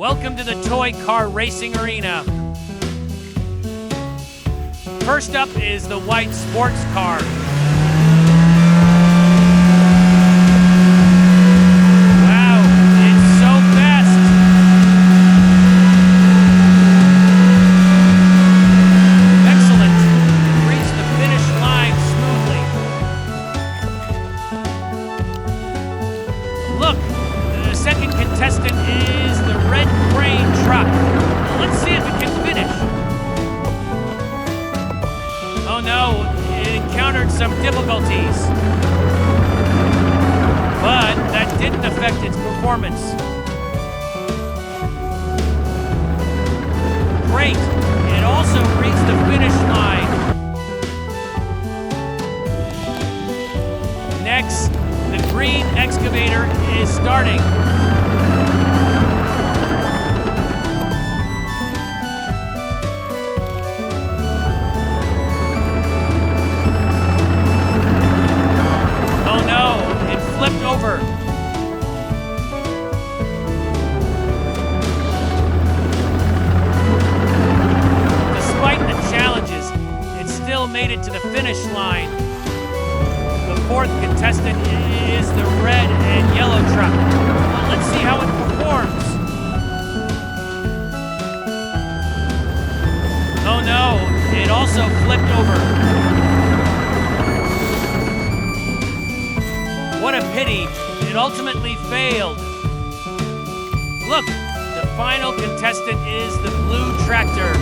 Welcome to the Toy Car Racing Arena. First up is the white sports car. Wow, it's so fast. Excellent. Reached the finish line smoothly. Look, the second contestant is the red crane truck. Let's see if it can finish. Oh no, it encountered some difficulties. But that didn't affect its performance. Great, it also reached the finish line. Next, the green excavator is starting. Flipped over. Despite the challenges, it still made it to the finish line. The fourth contestant is the red and yellow truck. Well, let's see how it performs. Oh no, it also flipped over. What a pity, it ultimately failed. Look, the final contestant is the blue tractor.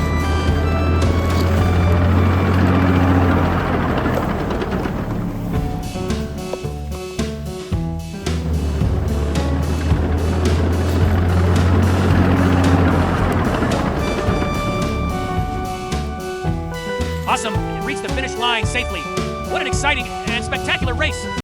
Awesome, it reached the finish line safely. What an exciting and spectacular race.